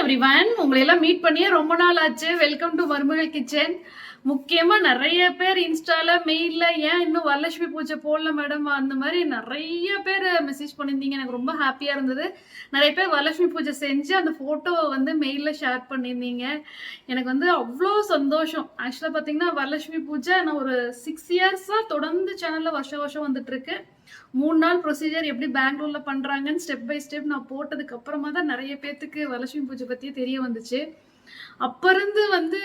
Everyone, உங்களை எல்லாம் meet பண்ணியே ரொம்ப நாள் ஆச்சு. வெல்கம் டு மருமகள் கிச்சன். முக்கியமா நிறைய பேர் இன்ஸ்டால மெயில்ல ஏன் இன்னும் வரலட்சுமி பூஜை போடல மேடம் அந்த மாதிரி நிறைய பேர் மெசேஜ் பண்ணியிருந்தீங்க. எனக்கு ரொம்ப ஹாப்பியா இருந்தது. நிறைய பேர் வரலட்சுமி பூஜை செஞ்சு அந்த போட்டோவை வந்து மெயில்ல ஷேர் பண்ணியிருந்தீங்க. எனக்கு வந்து அவ்வளோ சந்தோஷம். ஆக்சுவலா பாத்தீங்கன்னா வரலட்சுமி பூஜை நான் ஒரு 6 இயர்ஸா தொடர்ந்து சேனல்ல வருஷம் வருஷம் வந்துட்டு இருக்கு. 3 நாள் ப்ரொசீஜர் எப்படி பெங்களூர்ல பண்றாங்கன்னு ஸ்டெப் பை ஸ்டெப் நான் போட்டதுக்கு அப்புறமா தான் நிறைய பேத்துக்கு வரலட்சுமி பூஜை பத்தியே தெரிய வந்துச்சு. அப்ப இருந்து வந்து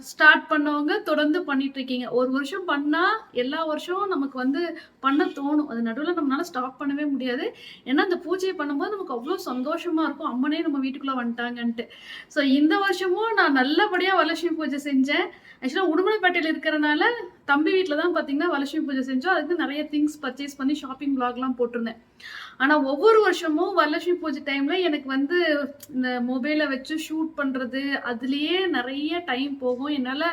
ஸ்டார்ட் பண்ணவங்க தொடர்ந்து பண்ணிட்டு இருக்கீங்க. ஒரு வருஷம் பண்ணா எல்லா வருஷமும் நமக்கு வந்து பண்ண தோணும். அது நடுவில் நம்மளால ஸ்டாப் பண்ணவே முடியாது. ஏன்னா அந்த பூஜையை பண்ணும்போது நமக்கு அவ்வளோ சந்தோஷமா இருக்கும். அம்மனே நம்ம வீட்டுக்குள்ள வந்துட்டாங்கன்ட்டு. ஸோ இந்த வருஷமும் நான் நல்லபடியா வரலட்சுமி பூஜை செஞ்சேன். ஆக்சுவலாக உடுமலைப்பேட்டையில் இருக்கிறனால தம்பி வீட்டில் தான் பார்த்தீங்கன்னா வரலட்சுமி பூஜை செஞ்சோம். அதுக்கு நிறைய திங்ஸ் பர்ச்சேஸ் பண்ணி ஷாப்பிங் பிளாக்லாம் போட்டிருந்தேன். ஆனால் ஒவ்வொரு வருஷமும் வரலட்சுமி பூஜை டைமில் எனக்கு வந்து இந்த மொபைலை வச்சு ஷூட் பண்ணுறது அதுலேயே நிறைய டைம் போகும். என்னால்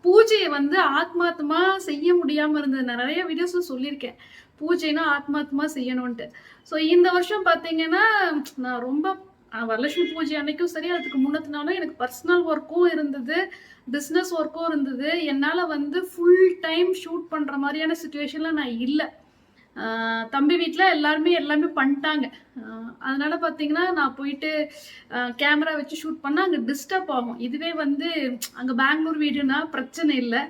பூஜையை வந்து ஆத்மார்த்தமா செய்ய முடியாமல் இருந்தது. நான் நிறைய வீடியோஸும் சொல்லியிருக்கேன், பூஜைனா ஆத்மார்த்தமா செய்யணும்ன்ட்டு. ஸோ இந்த வருஷம் பார்த்தீங்கன்னா நான் ரொம்ப வரலட்சுமி பூஜை அன்னைக்கும் சரி, அதுக்கு முன்னத்தினாலும் எனக்கு பர்சனல் ஒர்க்கும் இருந்தது, பிஸ்னஸ் ஒர்க்கும் இருந்தது. என்னால் வந்து ஃபுல் டைம் ஷூட் பண்ணுற மாதிரியான சுச்சுவேஷனில் நான் இல்லை. தம்பி வீட்டில் எல்லாமே பண்ணிட்டாங்க. அதனால பார்த்தீங்கன்னா நான் போயிட்டு கேமரா வச்சு ஷூட் பண்ணால் அங்கே டிஸ்டர்ப் ஆகும். இதுவே வந்து அங்கே பெங்களூர் வீடுனா பிரச்சனை இல்லை.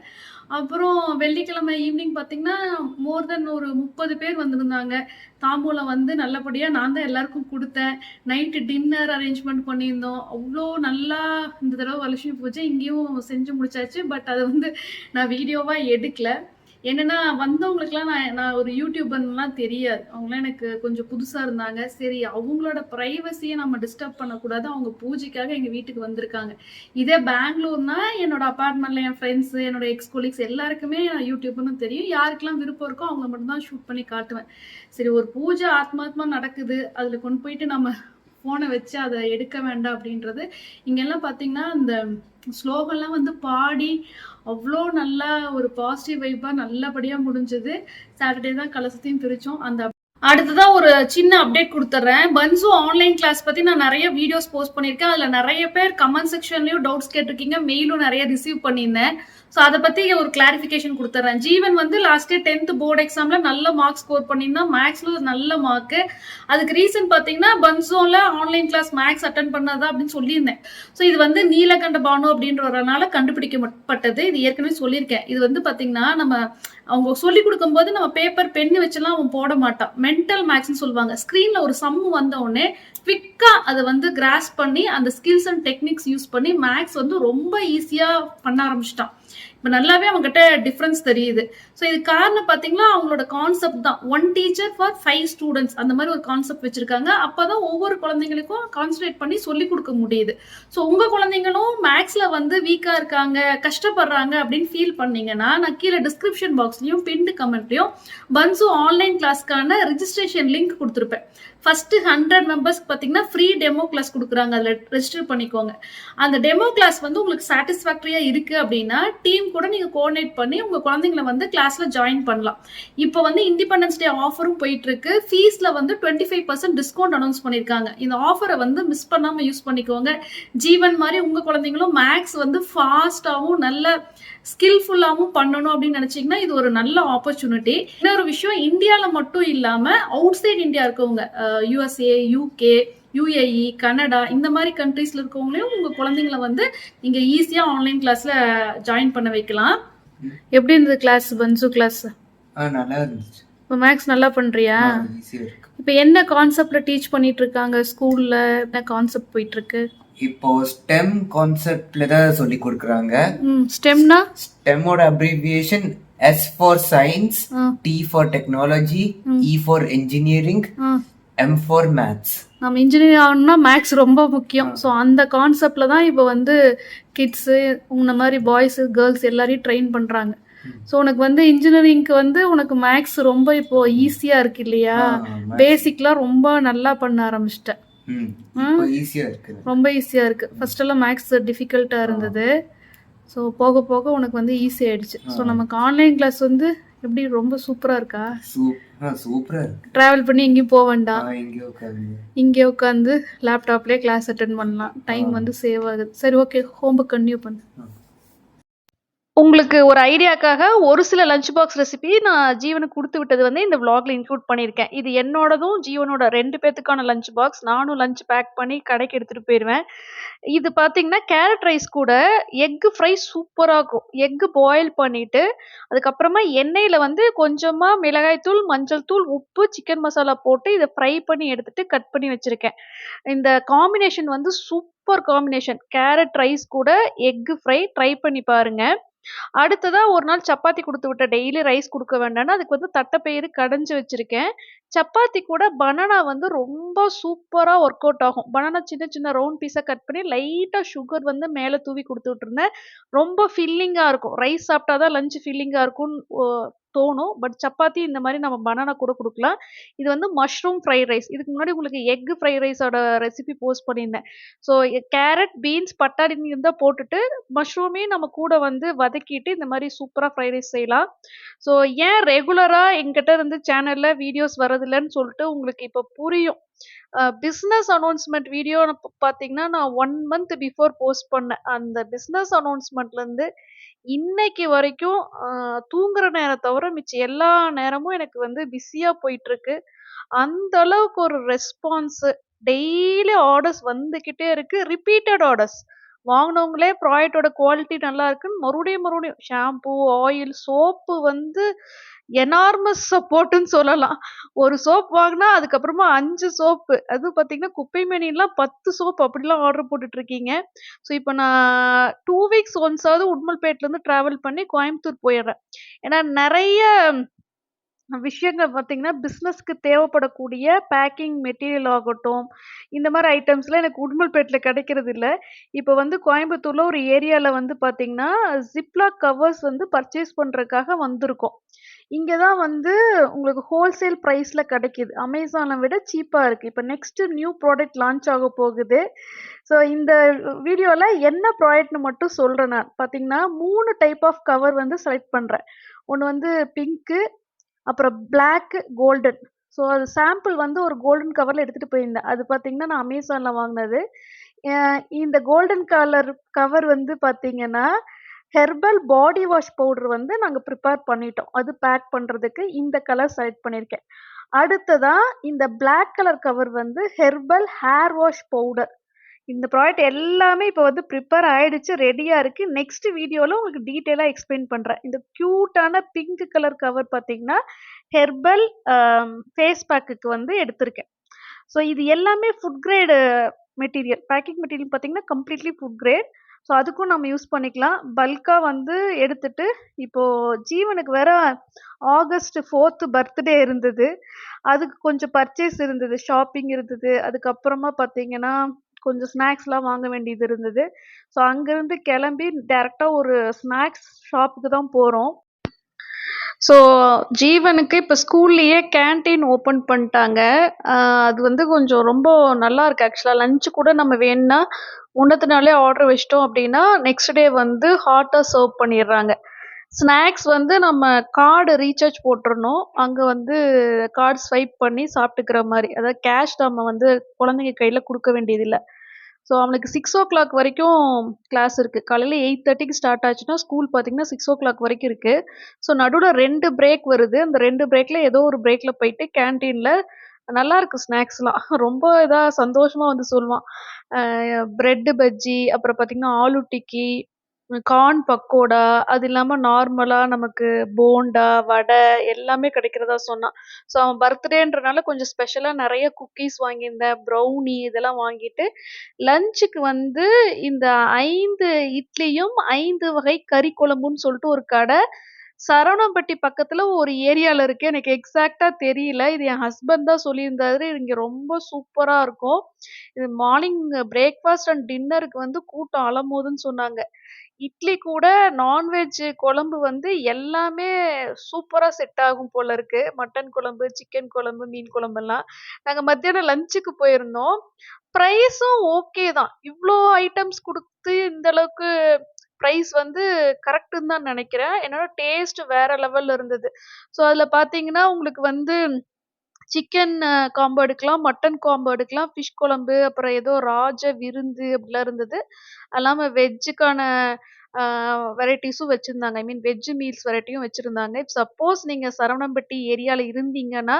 அப்புறம் வெள்ளிக்கிழமை ஈவினிங் பார்த்தீங்கன்னா மோர் தென் ஒரு 30 பேர் வந்திருந்தாங்க. தாம்பூலம் வந்து நல்லபடியாக நான் தான் எல்லாருக்கும் கொடுத்தேன். நைட்டு டின்னர் அரேஞ்ச்மெண்ட் பண்ணியிருந்தோம். அவ்வளோ நல்லா இந்த தடவை வரலட்சுமி பூஜை இங்கேயும் செஞ்சு முடிச்சாச்சு. பட் அதை வந்து நான் வீடியோவாக எடுக்கல. என்னன்னா வந்தவங்களுக்குலாம் நான் ஒரு யூடியூபர்லாம் தெரியாது. அவங்களாம் எனக்கு கொஞ்சம் புதுசாக இருந்தாங்க. சரி, அவங்களோட ப்ரைவசியை நம்ம டிஸ்டர்ப் பண்ணக்கூடாது. அவங்க பூஜைக்காக எங்கள் வீட்டுக்கு வந்திருக்காங்க. இதே பெங்களூர்னா என்னோட அப்பார்ட்மெண்ட்ல என் ஃப்ரெண்ட்ஸு, என்னோட எக்ஸ் கொலீக்ஸ் எல்லாருக்குமே நான் யூடியூப்னு தெரியும். யாருக்கெல்லாம் விருப்பம் இருக்கோ அவங்கள மட்டும்தான் ஷூட் பண்ணி காட்டுவேன். சரி, ஒரு பூஜை ஆத்மாத்மா நடக்குது, அதில் கொண்டு போயிட்டு நம்ம ஃபோனை வச்சு அதை எடுக்க வேண்டாம் அப்படின்றது. இங்கெல்லாம் பார்த்தீங்கன்னா இந்த ஸ்லோகம்லாம் வந்து பாடி அவ்வளோ நல்லா ஒரு பாசிட்டிவ் வைப்பாக நல்லபடியாக முடிஞ்சது. சாட்டர்டே தான் கலசத்தையும் பிரித்தோம். அந்த அடுத்ததான் ஒரு சின்ன அப்டேட் கொடுத்துட்றேன். பன்சு ஆன்லைன் கிளாஸ் பற்றி நான் நிறைய வீடியோஸ் போஸ்ட் பண்ணியிருக்கேன். அதில் நிறைய பேர் கமெண்ட் செக்ஷன்லையும் டவுட்ஸ் கேட்டிருக்கீங்க, மெயிலும் நிறைய ரிசீவ் பண்ணியிருந்தேன். ஸோ அதை பற்றி ஒரு கிளாரிஃபிகேஷன் கொடுத்துட்றேன். ஜீவன் வந்து லாஸ்ட் இயர் 10th போர்டு எக்ஸாமில் நல்ல மார்க்ஸ் ஸ்கோர் பண்ணியிருந்தான். மேக்ஸில் ஒரு நல்ல மார்க்கு. அதுக்கு ரீசன் பார்த்தீங்கன்னா பன்சோவில் ஆன்லைன் கிளாஸ் மேக்ஸ் அட்டன் பண்ணதா அப்படின்னு சொல்லியிருந்தேன். ஸோ இது வந்து நீலகண்ட பானு அப்படின்றவரனால கண்டுபிடிக்கப்பட்டது. இது ஏற்கனவே சொல்லியிருக்கேன். இது வந்து பார்த்தீங்கன்னா நம்ம அவங்க சொல்லி கொடுக்கும்போது நம்ம பேப்பர் பென்னு வச்சுலாம் அவன் போட மாட்டான். மென்டல் மேக்ஸ்ன்னு சொல்லுவாங்க. ஸ்க்ரீனில் ஒரு சம் வந்த உடனே குவிக்காக அதை வந்து கிராஸ் பண்ணி அந்த ஸ்கில்ஸ் அண்ட் டெக்னிக்ஸ் யூஸ் பண்ணி மேக்ஸ் வந்து ரொம்ப ஈஸியாக பண்ண ஆரம்பிச்சிட்டான். இப்போ நல்லாவே அவங்ககிட்ட டிஃப்ரென்ஸ் தெரியுது. ஸோ இது காரணம் பார்த்தீங்கன்னா அவங்களோட கான்செப்ட் தான். 1 டீச்சர் ஃபார் 5 ஸ்டூடெண்ட்ஸ் அந்த மாதிரி ஒரு கான்செப்ட் வச்சிருக்காங்க. அப்போதான் ஒவ்வொரு குழந்தைங்களுக்கும் கான்சன்ட்ரேட் பண்ணி சொல்லி கொடுக்க முடியுது. ஸோ உங்கள் குழந்தைங்களும் மேக்ஸில் வந்து வீக்காக இருக்காங்க, கஷ்டப்படுறாங்க அப்படின்னு ஃபீல் பண்ணீங்கன்னா நான் கீழே டிஸ்கிரிப்ஷன் பாக்ஸ்லையும் பின்டு கமெண்ட்லையும் பன்சு ஆன்லைன் கிளாஸ்க்கான ரிஜிஸ்ட்ரேஷன் லிங்க் கொடுத்துருப்பேன். ஃபர்ஸ்ட் 100 மெம்பர்ஸ்க்கு பார்த்தீங்கன்னா ஃப்ரீ டெமோ கிளாஸ் கொடுக்குறாங்க. அதில் ரெஜிஸ்டர் பண்ணிக்கோங்க. அந்த டெமோ கிளாஸ் வந்து உங்களுக்கு சாட்டிஸ்ஃபேக்டரியா இருக்கு அப்படின்னா டீம் கூட நீங்க கோஆர்டினேட் பண்ணி உங்க குழந்தைங்களை வந்து கிளாஸ்ல ஜாயின் பண்ணலாம். இப்போ வந்து இண்டிபெண்டன்ஸ் டே ஆஃபரும் போயிட்டு இருக்கு. ஃபீஸ்ல வந்து 25% டிஸ்கவுண்ட் அனௌன்ஸ் பண்ணிருக்காங்க. இந்த ஆஃபரை வந்து மிஸ் பண்ணாம யூஸ் பண்ணிக்கோங்க. ஜீவன் மாதிரி உங்க குழந்தைங்களும் மேக்ஸ் வந்து ஃபாஸ்டாகவும் நல்ல ஸ்கில்ஃபுல்லாகவும் பண்ணணும் அப்படின்னு நினைச்சீங்கன்னா இது ஒரு நல்ல ஆப்பர்ச்சுனிட்டி. இன்னொரு விஷயம், இந்தியாவில் மட்டும் இல்லாம அவுட் சைட் இந்தியா இருக்கவங்க, USA, UK, UAE, கனடா இந்த மாதிரி கண்ட்ரீஸ்ல இருக்கவங்களையும் உங்க குழந்தைங்களை வந்து நீங்க ஈஸியா ஆன்லைன் கிளாஸ்ல ஜாயின் பண்ண வைக்கலாம். எப்படி இருந்தது கிளாஸ், பன்சு கிளாஸ்? நல்லா இருந்துச்சு. இப்போ மேக்ஸ் நல்லா பண்றியா? இப்போ என்ன கான்செப்ட்ல டீச் பண்ணிட்டு இருக்காங்க ஸ்கூல்ல? என்ன கான்செப்ட் போயிட்டு இருக்கு? இப்போ ஸ்டெம் கான்செப்ட்ல தான் சொல்லி கொடுக்குறாங்க. ஸ்டெம்னா ஸ்டெமோட abbreviation S for science, T for technology, E for engineering, M for maths. நம்ம இன்ஜினியர் ஆகணும்னா மேக்ஸ் ரொம்ப முக்கியம். ஸோ அந்த கான்செப்ட்ல தான் இப்போ வந்து கிட்ஸு உன்ன மாதிரி பாய்ஸு கேர்ள்ஸ் எல்லாரையும் ட்ரெயின் பண்ணுறாங்க. ஸோ உனக்கு வந்து இன்ஜினியரிங்க்கு வந்து உனக்கு மேக்ஸ் ரொம்ப இப்போ ஈஸியாக இருக்கு இல்லையா? பேசிக்லாம் ரொம்ப நல்லா பண்ண ஆரம்பிச்சிட்டேன். ரொம்ப ஈஸியாக இருக்கு. ஃபர்ஸ்ட் எல்லாம் மேக்ஸ் டிஃபிகல்ட்டாக இருந்தது. ஸோ போக போக உனக்கு வந்து ஈஸி ஆயிடுச்சு. ஸோ நமக்கு ஆன்லைன் கிளாஸ் வந்து எப்படி ரொம்ப சூப்பரா இருக்கா? சூப்பரா இருக்கு. டிராவல் பண்ணி எங்கேயும் போக வேண்டாம். இங்கே உட்காந்து இங்கே உட்காந்து லேப்டாப்லேயே கிளாஸ் அட்டென்ட் பண்ணலாம். டைம் வந்து சேவ் ஆகுது. சரி, ஓகே, ஹோம் ஒர்க் கன்டினியூ பண்ணு. உங்களுக்கு ஒரு ஐடியாக்காக ஒரு சில லஞ்ச் பாக்ஸ் ரெசிபி நான் ஜீவனுக்கு குடுத்து விட்டது வந்து இந்த விளாக்ல இன்க்ளூட் பண்ணியிருக்கேன். இது என்னோடதும், ஜீவனோட 2 பேத்துக்கான லஞ்ச் பாக்ஸ். நானும் லஞ்ச் பேக் பண்ணி கடைக்கு எடுத்துட்டு போயிருவேன். இது பார்த்தீங்கன்னா, கேரட் ரைஸ் கூட எக் ஃப்ரை சூப்பரா இருக்கும். எக் பாயில் பண்ணிட்டு, அதுக்கப்புறமா எண்ணெயில வந்து கொஞ்சமா மிளகாய் தூள், மஞ்சள் தூள், உப்பு, சிக்கன் மசாலா போட்டு இத ஃப்ரை பண்ணி எடுத்துட்டு கட் பண்ணி வச்சிருக்கேன். இந்த காம்பினேஷன் வந்து சூப்பர் காம்பினேஷன். கேரட் ரைஸ் கூட எக் ஃப்ரை ட்ரை பண்ணி பாருங்க. அடுத்ததா ஒரு நாள் சப்பாத்தி குடுத்து விட்டேன். டெய்லி ரைஸ் குடுக்க வேண்டான்னு, அதுக்கு வந்து தட்டப்பயிறு கடைஞ்சு வச்சிருக்கேன். சப்பாத்தி கூட பனானா வந்து ரொம்ப சூப்பரா ஒர்க் அவுட் ஆகும். பனானா சின்ன சின்ன ரவுண்ட் பீஸா கட் பண்ணி லைட்டா சுகர் வந்து மேல தூவி குடுத்து விட்டுருந்தேன். ரொம்ப ஃபில்லிங்கா இருக்கும். ரைஸ் சாப்பிட்டா தான் லஞ்ச் ஃபில்லிங்கா இருக்கும்னு தோணும். பட் சப்பாத்தி இந்த மாரி நம்ம பனானா கூட குடுக்கலாம். இது வந்து மஷ்ரூம் ஃப்ரைட் ரைஸ். இதுக்கு முன்னாடி உங்களுக்கு எக் ஃப்ரைட் ரைஸோட ரெசிபி போஸ்ட் பண்ணியிருந்தேன். ஸோ கேரட், பீன்ஸ், பட்டாணி இருந்தா போட்டுட்டு மஷ்ரூமையும் நம்ம கூட வந்து வதக்கிட்டு இந்த மாரி சூப்பரா ஃப்ரைட் ரைஸ் செய்யலாம். ஸோ ஏன் ரெகுலரா என்கிட்ட இருந்து சேனல்ல வீடியோஸ் வரதில்லன்னு சொல்லிட்டு உங்களுக்கு இப்ப புரியும். பிசினஸ் அனௌன்ஸ்மென்ட் வீடியோ பார்த்தீங்கன்னா, நான் 1 மந்த் பிஃபோர் போஸ்ட் பண்ணேன். அந்த பிசினஸ் அனௌன்ஸ்மென்ட்லேருந்து இன்னைக்கு வரைக்கும் தூங்குற நேரம் தவிர மிச்ச எல்லா நேரமும் எனக்கு வந்து பிஸியா போயிட்டுருக்கு. அந்த அளவுக்கு ஒரு ரெஸ்பான்ஸ் டெய்லி ஆர்டர்ஸ் வந்துகிட்டே இருக்கு. Repeated orders. வாங்குனவங்களே ப்ராடக்ட்டோட குவாலிட்டி நல்லா இருக்குன்னு மறுபடியும் மறுபடியும் ஷாம்பு, ஆயில், சோப்பு வந்து எனார்மஸ் சப்போர்ட்ன்னு சொல்லலாம். ஒரு சோப் வாங்குனா அதுக்கப்புறமா 5 சோப்பு. அதுவும் பார்த்தீங்கன்னா, குப்பை மேனிலாம் 10 சோப் அப்படிலாம் ஆர்டர் போட்டுட்டு இருக்கீங்க. ஸோ, இப்ப நான் 2 வீக்ஸ் ஒன்ஸாவது உடுமல்பேட்லேருந்து டிராவல் பண்ணி கோயம்புத்தூர் போயிர்றேன். ஏன்னா நெறைய விஷயங்கள் பார்த்தீங்கன்னா, பிசினஸ்க்கு தேவைப்படக்கூடிய பேக்கிங் மெட்டீரியல் ஆகட்டும், இந்த மாரி ஐட்டம்ஸ்லாம் எனக்கு உடுமல்பேட்ல கிடைக்கிறதில்ல. இப்ப வந்து கோயம்புத்தூர்ல ஒரு ஏரியால வந்து பார்த்தீங்கன்னா, ஜிப்லாக் கவர்ஸ் வந்து பர்ச்சேஸ் பண்றதுக்காக வந்திருக்கோம். இங்க தான் வந்து உங்களுக்கு ஹோல்சேல் பிரைஸ்ல கிடைக்குது. அமேசான விட சீப்பா இருக்கு. இப்ப நெக்ஸ்ட் நியூ ப்ராடக்ட் லான்ச் ஆக போகுது. ஸோ இந்த வீடியோல என்ன ப்ராடக்ட்ன்னு மட்டும் சொல்றேன் நான். பார்த்தீங்கன்னா, 3 டைப் ஆஃப் கவர் வந்து செலக்ட் பண்றேன். ஒண்ணு வந்து பிங்க்கு, அப்புறம் பிளாக், கோல்டன். ஸோ அது சாம்பிள் வந்து ஒரு கோல்டன் கவர்ல எடுத்துட்டு போயிருந்தேன். அது பார்த்தீங்கன்னா, நான் அமேசான்ல வாங்குனது. இந்த கோல்டன் கலர் கவர் வந்து பார்த்தீங்கன்னா, ஹெர்பல் பாடி வாஷ் பவுடர் வந்து நாங்க ப்ரிப்பேர் பண்ணிட்டோம். அது பேக் பண்றதுக்கு இந்த கலர் செலக்ட் பண்ணியிருக்கேன். அடுத்ததா இந்த பிளாக் கலர் கவர் வந்து ஹெர்பல் ஹேர் வாஷ் பவுடர். இந்த ப்ராடக்ட் எல்லாமே இப்ப வந்து ப்ரிப்பேர் ஆயிடுச்சு. ரெடியா இருக்கு. நெக்ஸ்ட் வீடியோல உங்களுக்கு டீட்டெயிலா எக்ஸ்பிளைன் பண்றேன். இந்த கியூட்டான பிங்க் கலர் கவர் பார்த்தீங்கன்னா, ஹெர்பல் ஃபேஸ் பேக்குக்கு வந்து எடுத்திருக்கேன். ஸோ இது எல்லாமே food grade material. Packing material பார்த்தீங்கன்னா, கம்ப்ளீட்லி ஃபுட் கிரேட். ஸோ அதுக்கும் நம்ம யூஸ் பண்ணிக்கலாம். பல்க்கா வந்து எடுத்துட்டு, இப்போ ஜீவனுக்கு வேற ஆகஸ்ட் 4த் பர்த்டே இருந்தது. அதுக்கு கொஞ்சம் பர்ச்சேஸ் இருந்தது. ஷாப்பிங் இருந்தது. அதுக்கப்புறமா பார்த்தீங்கன்னா, கொஞ்சம் ஸ்நாக்ஸ்லாம் வாங்க வேண்டியது இருந்தது. ஸோ அங்கருந்து கிளம்பி டைரக்ட்டா ஒரு ஸ்நாக்ஸ் ஷாப்புக்கு தான் போறோம். ஸோ ஜீவனுக்கு இப்ப ஸ்கூல்லயே கேன்டீன் ஓப்பன் பண்ட்டாங்க. அ அது வந்து கொஞ்சம் ரொம்ப நல்லா இருக்கு ஆக்சுவலா. லஞ்ச் கூட நம்ம வேணும்னா முன்னத்த நாளே ஆர்டர் வச்சுட்டோம் அப்டின்னா, நெக்ஸ்ட் டே வந்து ஹாட்டா சர்வ் பண்ணிர்றாங்க. ஸ்நாக்ஸ் வந்து நம்ம கார்டு ரீசார்ஜ் போட்டுறணும். அங்க வந்து கார்ட் ஸ்வைப் பண்ணி சாப்பிட்டுக்கிற மாரி. அதாவது கேஷ் நம்ம வந்து குழந்தைங்க கையில குடுக்க வேண்டியதில்ல. ஸோ அவனுக்கு 6:00 வரைக்கும் கிளாஸ் இருக்கு. காலையில 8:30க்கு ஸ்டார்ட் ஆச்சுன்னா, ஸ்கூல் பார்த்தீங்கன்னா 6:00 வரைக்கும் இருக்கு. ஸோ நடுவுல 2 பிரேக் வருது. அந்த 2 பிரேக்ல ஏதோ ஒரு பிரேக்ல போயிட்டு கேன்டீன்ல நல்லாருக்கு ஸ்நாக்ஸ்லாம். ரொம்ப இதா சந்தோஷமா வந்து சொல்வான். அ பிரெட் பஜ்ஜி, அப்புறம் பார்த்தீங்கன்னா ஆலு டிக்கி, கார்ன் பக்கோடா, அது இல்லாம நார்மலா நமக்கு போண்டா, வடை எல்லாமே கிடைக்கிறதா சொன்னான். ஸோ அவன் பர்த்டேன்றனால கொஞ்சம் ஸ்பெஷலா நெறைய குக்கீஸ் வாங்கியிருந்தேன். ப்ரௌனி இதெல்லாம் வாங்கிட்டு, லஞ்சுக்கு வந்து இந்த 5 இட்லியும், 5 வகை கறி குழம்புன்னு சொல்லிட்டு ஒரு கடை, சரவணம்பட்டி பக்கத்துல ஒரு ஏரியால இருக்கு. எனக்கு எக்ஸாக்ட்டா தெரியல. இது என் ஹஸ்பண்ட் தான் சொல்லியிருந்தாரு. இங்க ரொம்ப சூப்பரா இருக்கும். இது மார்னிங் பிரேக்ஃபாஸ்ட் அண்ட் டின்னருக்கு வந்து கூட்டம் அலமோதுன்னு சொன்னாங்க. இட்லி கூட நான்வெஜ் குழம்பு வந்து எல்லாமே சூப்பரா செட் ஆகும் போல இருக்கு. மட்டன் குழம்பு, சிக்கன் குழம்பு, மீன் குழம்பெல்லாம். நாங்க மத்தியானம் லஞ்சுக்கு போயிருந்தோம். பிரைஸும் ஓகே தான். இவ்ளோ ஐட்டம்ஸ் குடுத்து இந்த அளவுக்கு ப்ரைஸ் வந்து கரெக்ட்டுன்னு தான் நெனைக்கிறேன். என்னோட டேஸ்ட் வேற லெவல்ல இருந்தது. ஸோ அதில பார்த்தீங்கன்னா, உங்களுக்கு வந்து சிக்கன் காம்போ எடுக்கலாம், மட்டன் காம்போ எடுக்கலாம், ஃபிஷ் குழம்பு, அப்புறம் ஏதோ ராஜ விருந்து அப்படிலாம் இருந்தது. அது இல்லாம வெஜ்ஜுக்கான அ வெரைட்டீஸும் வச்சிருந்தாங்க. ஐ மீன் வெஜ் மீல்ஸ் வெரைட்டியும் வச்சிருந்தாங்க. இப் சப்போஸ் நீங்க சரவணம்பட்டி ஏரியால இருந்தீங்கன்னா,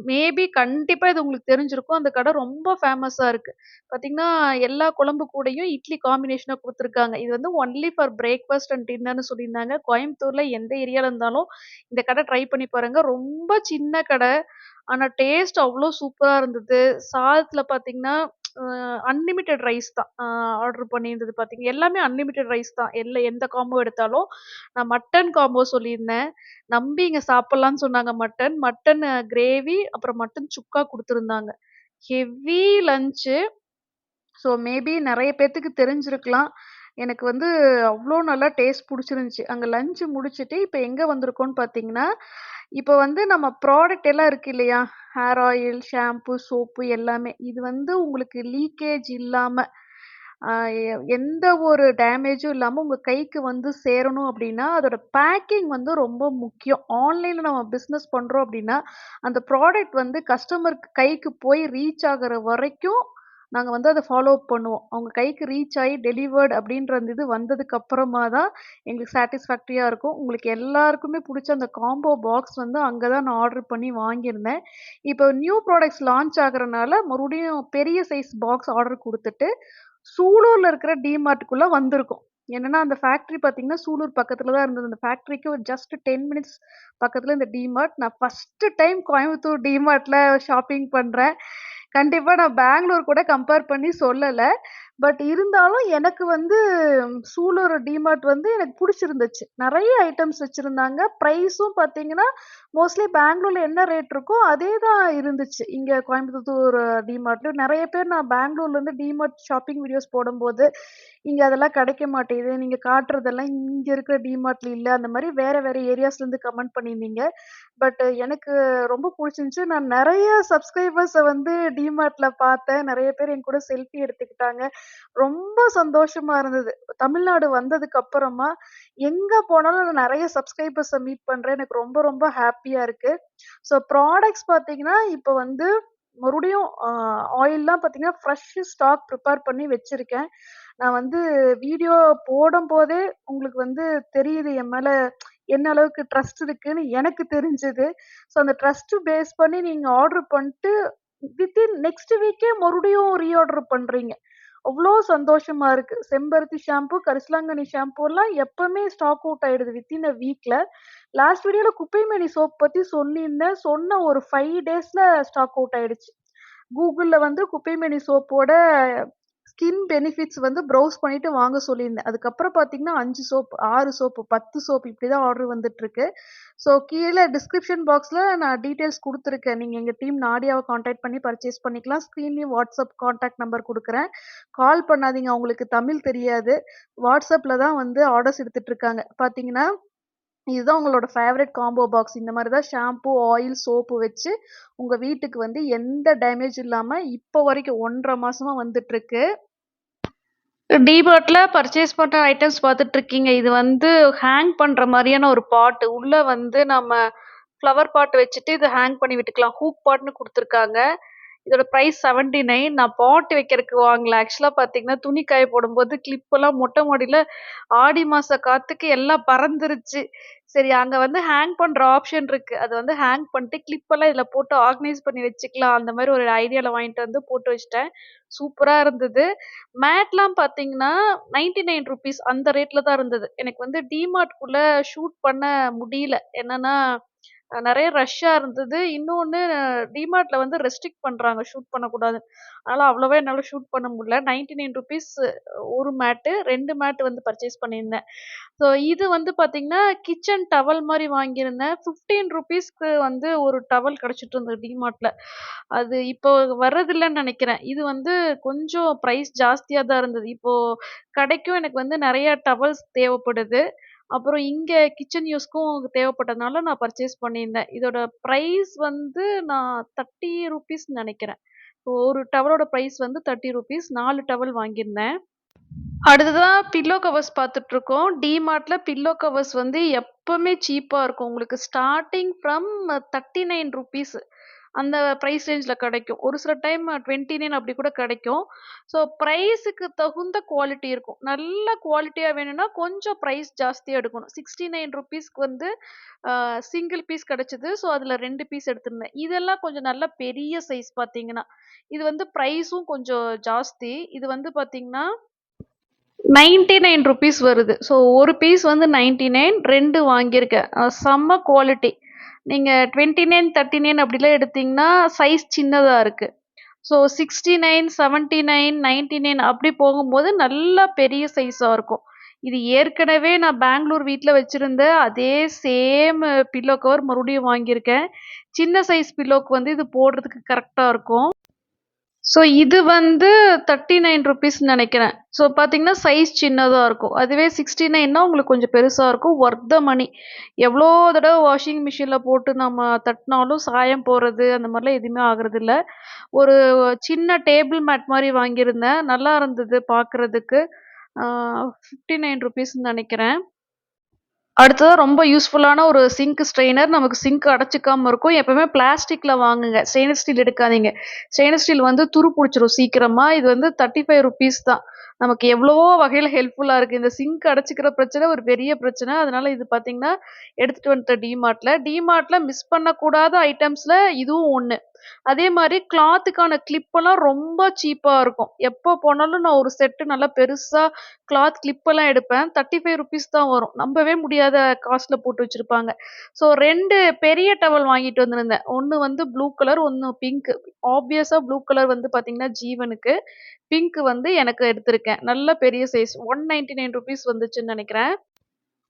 மேபி கண்டிப்பா இது உங்களுக்கு தெரிஞ்சிருக்கும். அந்த கடை ரொம்ப ஃபேமஸா இருக்கு. பார்த்தீங்கன்னா, எல்லா குழம்பு கூடயும் இட்லி காம்பினேஷனா குடுத்துருக்காங்க. இது வந்து ஒன்லி ஃபார் பிரேக்ஃபாஸ்ட் அண்ட் டின்னர்ன்னு சொல்லியிருந்தாங்க. கோயம்புத்தூர்ல எந்த ஏரியால இருந்தாலும் இந்த கடை ட்ரை பண்ணி பாருங்க. ரொம்ப சின்ன கடை. ஆனா டேஸ்ட் அவ்ளோ சூப்பரா இருந்தது. சாதத்துல பார்த்தீங்கன்னா, அ அன்லிமிட்டட் ரைஸ் தான். ஆர்டர் பண்ணியிருந்தது பார்த்தீங்க எல்லாமே அன்லிமிட்டட் ரைஸ் தான். எந்த காம்போ எடுத்தாலும். நான் மட்டன் காம்போ சொல்லியிருந்தேன். நம்பி இங்க சாப்பிடலான்னு சொன்னாங்க மட்டன். மட்டன் கிரேவி, அப்புறம் மட்டன் சுக்கா குடுத்துருந்தாங்க. Heavy lunch. ஸோ மேபி நெறைய பேத்துக்கு தெரிஞ்சிருக்கலாம். எனக்கு வந்து அவ்ளோ நல்லா டேஸ்ட் புடிச்சிருந்துச்சு. அங்க லஞ்ச் முடிச்சுட்டு இப்ப எங்க வந்திருக்கோம்ன்னு பார்த்தீங்கன்னா, இப்ப வந்து நம்ம ப்ராடக்ட் எல்லாம் இருக்கு இல்லையா? ஹேர் ஆயில், ஷாம்பு, சோப்பு எல்லாமே. இது வந்து உங்களுக்கு லீக்கேஜ் இல்லாம, அ எந்த ஒரு டேமேஜும் இல்லாம உங்க கைக்கு வந்து சேரணும் அப்டின்னா, அதோட பேக்கிங் வந்து ரொம்ப முக்கியம். ஆன்லைன்ல நம்ம பிசினஸ் பண்றோம் அப்டின்னா, அந்த ப்ராடக்ட் வந்து கஸ்டமருக்கு கைக்கு போய் ரீச் ஆகுற வரைக்கும் நாங்க வந்து அத ஃபாலோ அப் பண்ணுவோம். அவங்க கைக்கு ரீச் ஆயி டெலிவர்ட் அப்டின்ற அந்த இது வந்ததுக்கு அப்புறமா தான் எங்களுக்கு சாட்டிஸ்ஃபேக்டரியா இருக்கும். உங்களுக்கு எல்லாருக்குமே புடிச்ச அந்த காம்போ பாக்ஸ் வந்து அங்க தான் நான் ஆர்டர் பண்ணி வாங்கியிருந்தேன். இப்போ நியூ ப்ராடக்ட்ஸ் லான்ச் ஆகுறனால மறுபடியும் பெரிய சைஸ் பாக்ஸ் ஆர்டர் குடுத்துட்டு, சூலூர்ல இருக்கிற டிமார்ட்குள்ள வந்திருக்கோம். என்னன்னா, அந்த ஃபேக்டரி பார்த்தீங்கன்னா, சூலூர் பக்கத்துல தான் இருந்தது. அந்த ஃபேக்டரிக்கு ஒரு ஜஸ்ட் 10 மினிட்ஸ் பக்கத்துல இந்த டிமார்ட். நான் ஃபர்ஸ்ட் டைம் கோயம்புத்தூர் டிமார்ட்ல ஷாப்பிங் பண்றேன். கண்டிப்பா நான் பெங்களூர் கூட கம்பேர் பண்ணி சொல்லல. பட் இருந்தாலும் எனக்கு வந்து சூலூர் டிமார்ட் வந்து எனக்கு புடிச்சிருந்துச்சு. நெறைய ஐட்டம்ஸ் வச்சிருந்தாங்க. பிரைஸும் பார்த்தீங்கன்னா, மோஸ்ட்லி பெங்களூர்ல என்ன ரேட் இருக்கோ, அதே தான் இருந்துச்சு. இங்க கோயம்புத்தூர் டிமார்ட்ல. நெறைய பேர் நான் பெங்களூர்லேருந்து டிமார்ட் ஷாப்பிங் வீடியோஸ் போடும்போது, இங்க அதெல்லாம் கிடைக்க மாட்டேங்குது. நீங்க காட்டுறதெல்லாம் இங்க இருக்கிற டிமார்ட்ல இல்ல. அந்த மாரி வேற வேற ஏரியாஸ்லேருந்து கமெண்ட் பண்ணியிருந்தீங்க. பட் எனக்கு ரொம்ப புடிச்சிருந்துச்சு. நான் நெறைய சப்ஸ்கிரைபர்ஸ வந்து டிமார்ட்ல பார்த்தேன். நெறைய பேர் என் கூட செல்ஃபி எடுத்துக்கிட்டாங்க. ரொம்ப சந்தோஷமா இருந்தது. தமிழ்நாடு வந்ததுக்கு அப்புறமா, எங்க போனாலும் நான் நெறைய சப்ஸ்கிரைபர்ஸ மீட் பண்றேன். எனக்கு ரொம்ப ரொம்ப ஹேப்பியா இருக்கு. ஸோ ப்ராடக்ட்ஸ் பார்த்தீங்கன்னா, இப்ப வந்து மறுபடியும் ஆயில்லாம் பார்த்தீங்கன்னா, ஃப்ரெஷ் ஸ்டாக் ப்ரிப்பேர் பண்ணி வச்சிருக்கேன். நான் வந்து வீடியோ போடும்போதே உங்களுக்கு வந்து தெரியுது என் மேல என்ன அளவுக்கு ட்ரஸ்ட் இருக்குன்னு எனக்கு தெரிஞ்சது. ஸோ அந்த ட்ரஸ்ட் பேஸ் பண்ணி நீங்க ஆர்டர் பண்ணிட்டு வித்தின் நெக்ஸ்ட் வீக்கே மறுபடியும் ரீஆர்டர் பண்றீங்க. அவ்ளோ சந்தோஷமா இருக்கு. செம்பருத்தி ஷாம்பு, கரிசலாங்கண்ணி ஷாம்பூலாம் எப்பவுமே ஸ்டாக் அவுட் ஆயிடுது வித்தின் அ வீக்ல. லாஸ்ட் வீடியோல குப்பைமேனி சோப் பத்தி சொல்லியிருந்தேன். சொன்ன ஒரு 5 டேஸ்ல ஸ்டாக் அவுட் ஆயிடுச்சு. கூகுள்ல வந்து குப்பைமேனி சோப்போட ஸ்கின் பெனிஃபிட்ஸ் வந்து ப்ரௌஸ் பண்ணிட்டு வாங்க சொல்லியிருந்தேன். அதுக்கப்புறம் பார்த்தீங்கன்னா 5 சோப், 6 சோப்பு, 10 சோப் இப்படி தான் ஆர்டர் வந்துட்டுருக்கு. ஸோ கீழ டிஸ்கிரிப்ஷன் பாக்ஸ்ல நான் டீட்டெயில்ஸ் குடுத்துருக்கேன். நீங்க எங்க டீம் நாடியாவ கான்டாக்ட் பண்ணி பர்ச்சேஸ் பண்ணிக்கலாம். ஸ்க்ரீன்லயும் வாட்ஸ்அப் கான்டாக்ட் நம்பர் குடுக்குறேன். கால் பண்ணாதீங்க. அவங்களுக்கு தமிழ் தெரியாது. வாட்ஸ்அப்ல தான் வந்து ஆர்டர்ஸ் எடுத்துட்டு இருக்காங்க. பார்த்தீங்கன்னா, இதுதான் உங்களோட ஃபேவரைட் காம்போ பாக்ஸ். இந்த மாரி தான் ஷாம்பூ, ஆயில், சோப்பு வச்சு உங்க வீட்டுக்கு வந்து எந்த டேமேஜ் இல்லாம இப்போ வரைக்கும் 1 1/2 மாசமா வந்துட்டுருக்கு. டிமார்ட்ல பர்ச்சேஸ் பண்ண ஐட்டம்ஸ் பார்த்துட்டுருக்கீங்க. இது வந்து ஹேங் பண்ற மாரியான ஒரு பாட். உள்ள வந்து நம்ம ஃப்ளவர் பாட் வச்சுட்டு இத ஹேங் பண்ணி விட்டுக்கலாம். ஹூக் பாட்ன்னு குடுத்துருக்காங்க. இதோட பிரைஸ் 79. நான் பாட் வைக்கிறதுக்கு வாங்கல. ஆக்சுவலா பார்த்தீங்கன்னா, துணி காய போடும்போது கிளிப்பெல்லாம் மொட்டை மாடியில ஆடி மாச காத்துக்கு எல்லாம் பறந்துருச்சு. சரி அங்க வந்து ஹேங் பண்ற ஆப்ஷன் இருக்கு. அத வந்து ஹேங் பண்ணிட்டு கிளிப்பெல்லாம் இதுல போட்டு ஆர்கனைஸ் பண்ணி வச்சுக்கலாம். அந்த மாரி ஒரு ஐடியால வாங்கிட்டு வந்து போட்டு வச்சுட்டேன். சூப்பரா இருந்தது. மேட்லாம் பார்த்தீங்கன்னா, ₹99 அந்த ரேட்ல தான் இருந்தது. எனக்கு வந்து டிமார்ட்குள்ள ஷூட் பண்ண முடியல. என்னன்னா, நெறைய ரஷ்ஷா இருந்தது. இன்னொன்னு டிமார்ட்ல வந்து ரெஸ்ட்ரிக்ட் பண்றாங்க ஷூட் பண்ணக்கூடாதுன்னு. அதனால அவ்வளவா என்னால ஷூட் பண்ண முடியல. ₹99 1 மேட்டு, 2 மேட் வந்து பர்ச்சேஸ் பண்ணியிருந்தேன். ஸோ இது வந்து பார்த்தீங்கன்னா, கிச்சன் டவல் மாரி வாங்கியிருந்தேன். ₹15க்கு வந்து ஒரு டவல் கிடைச்சிட்டு இருந்தது டிமார்ட்ல. அது இப்போ வர்றதில்லன்னு நெனைக்கிறேன். இது வந்து கொஞ்சம் பிரைஸ் ஜாஸ்தியா தான் இருந்தது. இப்போ கடைக்கும் எனக்கு வந்து நெறைய டவல்ஸ் தேவைப்படுது. அப்புறம் இங்க கிச்சன் யூஸ்க்கும் தேவைப்பட்டதுனால நான் பர்ச்சேஸ் பண்ணியிருந்தேன். இதோட பிரைஸ் வந்து நான் ₹30 நெனைக்கிறேன். ஒரு டவலோட பிரைஸ் வந்து ₹30 4 டவல் வாங்கியிருந்தேன். அடுத்ததா பில்லோ கவர்ஸ் பார்த்துட்ருக்கோம். டிமார்ட்ல பில்லோ கவர்ஸ் வந்து எப்பவுமே சீப்பா இருக்கும். உங்களுக்கு ஸ்டார்ட்டிங் ஃப்ரம் ₹39 அந்த பிரைஸ் ரேஞ்ச்ல கிடைக்கும். ஒரு சில டைம் 29 அப்படி கூட கிடைக்கும். ஸோ பிரைஸுக்கு தகுந்த குவாலிட்டி இருக்கும். நல்ல குவாலிட்டியா வேணும்னா கொஞ்சம் பிரைஸ் ஜாஸ்தியா எடுக்கணும். ₹69க்கு வந்து சிங்கிள் பீஸ் கிடைச்சது. ஸோ அதில 2 பீஸ் எடுத்திருந்தேன். இதெல்லாம் கொஞ்சம் நல்ல பெரிய சைஸ் பார்த்தீங்கன்னா. இது வந்து பிரைஸும் கொஞ்சம் ஜாஸ்தி. இது வந்து பார்த்தீங்கன்னா ₹99 வருது. ஸோ 1 பீஸ் வந்து 99 2 வாங்கியிருக்கேன். செம்ம குவாலிட்டி. நீங்க 29, 39 அப்படிலாம் எடுத்தீங்கன்னா, சைஸ் சின்னதா இருக்கு. ஸோ 69, 79, 99 அப்படி போகும்போது நல்லா பெரிய சைஸா இருக்கும். இது ஏற்கனவே நான் பெங்களூர் வீட்ல வச்சிருந்த அதே சேம் பில்லோ கவர் மறுபடியும் வாங்கியிருக்கேன். சின்ன சைஸ் பில்லோக்கு வந்து இது போடுறதுக்கு கரெக்ட்டா இருக்கும். ஸோ இது வந்து ₹39ன்னு நெனைக்கிறேன். ஸோ பார்த்தீங்கன்னா, சைஸ் சின்னதா இருக்கும். அதுவே 69னா உங்களுக்கு கொஞ்சம் பெருசா இருக்கும். Worth the money. எவ்வளோ தடவ வாஷிங் மிஷின்ல போட்டு நம்ம தட்டினாலும் சாயம் போறது, அந்த மாரிலாம் எதுவுமே ஆகுறதில்ல. ஒரு சின்ன டேபிள் மேட் மாரி வாங்கியிருந்தேன். நல்லா இருந்தது பார்க்குறதுக்கு. ஆ ₹59ன்னு நெனைக்கிறேன். அடுத்ததா ரொம்ப யூஸ்ஃபுல்லான ஒரு சிங்க் ஸ்ட்ரெயினர். நமக்கு சிங்க் அடைச்சுக்காம இருக்கும். எப்பவுமே பிளாஸ்டிக்ல வாங்குங்க. ஸ்டெயின்லெஸ் ஸ்டீல் எடுக்காதீங்க. ஸ்டெயின்லெஸ் ஸ்டீல் வந்து துரு புடிச்சிரும் சீக்கிரமா. இது வந்து ₹35 தான். நமக்கு எவ்வளவோ வகையில ஹெல்ப்ஃபுல்லா இருக்கு. இந்த சிங்க் அடைச்சுக்கிற பிரச்சனை ஒரு பெரிய பிரச்சனை. அதனால இது பார்த்தீங்கன்னா, எடுத்துட்டு வந்துட்டேன் டிமார்ட்ல. டிமார்ட்ல மிஸ் பண்ணக்கூடாத ஐட்டம்ஸ்ல இதுவும் ஒண்ணு. அதே மாரி கிளாத்துக்கான கிளிப்பெல்லாம் ரொம்ப சீப்பா இருக்கும். எப்போ போனாலும் நான் ஒரு செட்டு நல்லா பெருசா கிளாத் கிளிப்பெல்லாம் எடுப்பேன். ₹35 தான் வரும். நம்பவே முடியாத காஸ்ட்ல போட்டு வச்சிருப்பாங்க. ஸோ 2 பெரிய டவல் வாங்கிட்டு வந்திருந்தேன். ஒண்ணு வந்து ப்ளூ கலர், ஒண்ணு பிங்க். ஆப்வியஸா ப்ளூ கலர் வந்து பார்த்தீங்கன்னா, ஜீவனுக்கு. பிங்க் வந்து எனக்கு எடுத்திருக்கேன். நல்ல பெரிய சைஸ். ₹199 வந்துச்சுன்னு நெனைக்கிறேன்.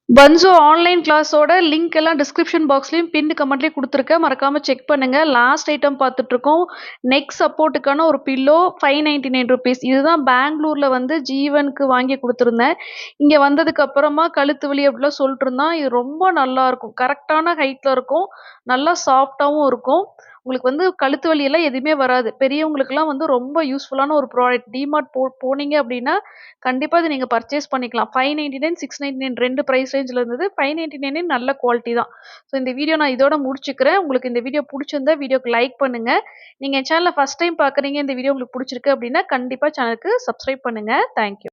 பன்சோ ஆன்லைன் கிளாஸோட லிங்க் எல்லாம் டிஸ்கிரிப்ஷன் பாக்ஸ்லயும், பின்டு கமெண்ட்லயும் குடுத்துருக்கேன். மறக்காம செக் பண்ணுங்க. லாஸ்ட் ஐட்டம் பார்த்துட்டுருக்கோம். நெக் சப்போர்ட்டுக்கான ஒரு பில்லோ ₹599. இதுதான் பெங்களூர்ல வந்து ஜீவனுக்கு வாங்கி குடுத்துருந்தேன். இங்க வந்ததுக்கு அப்புறமா கழுத்து வலி அப்படிலாம் சொல்லிட்டுருந்தான். இது ரொம்ப நல்லாருக்கும். கரெக்ட்டான ஹைட்ல இருக்கும். நல்லா சாஃப்ட்டாவும் இருக்கும். உங்களுக்கு வந்து கழுத்து வலி எல்லாம் எதுவுமே வராது. பெரியவங்களுக்கெல்லாம் வந்து ரொம்ப யூஸ்ஃபுல்லான ஒரு ப்ராடக்ட். டிமார்ட் போனீங்க அப்படின்னா, கண்டிப்பா இத நீங்க பர்ச்சேஸ் பண்ணிக்கலாம். 599, 699 2 பிரைஸ் ரேஞ்ச்ல இருந்தது. 599 நல்ல குவாலிட்டி தான். ஸோ இந்த வீடியோ நான் இதோட முடிச்சுக்கிறேன். உங்களுக்கு இந்த வீடியோ புடிச்சிருந்தா வீடியோக்கு லைக் பண்ணுங்க. நீங்க என் சேனல ஃபர்ஸ்ட் டைம் பார்க்குறீங்க, இந்த வீடியோ உங்களுக்கு புடிச்சிருக்கு அப்படின்னா, கண்டிப்பா சேனலுக்கு சப்ஸ்கிரைப் பண்ணுங்க. Thank you.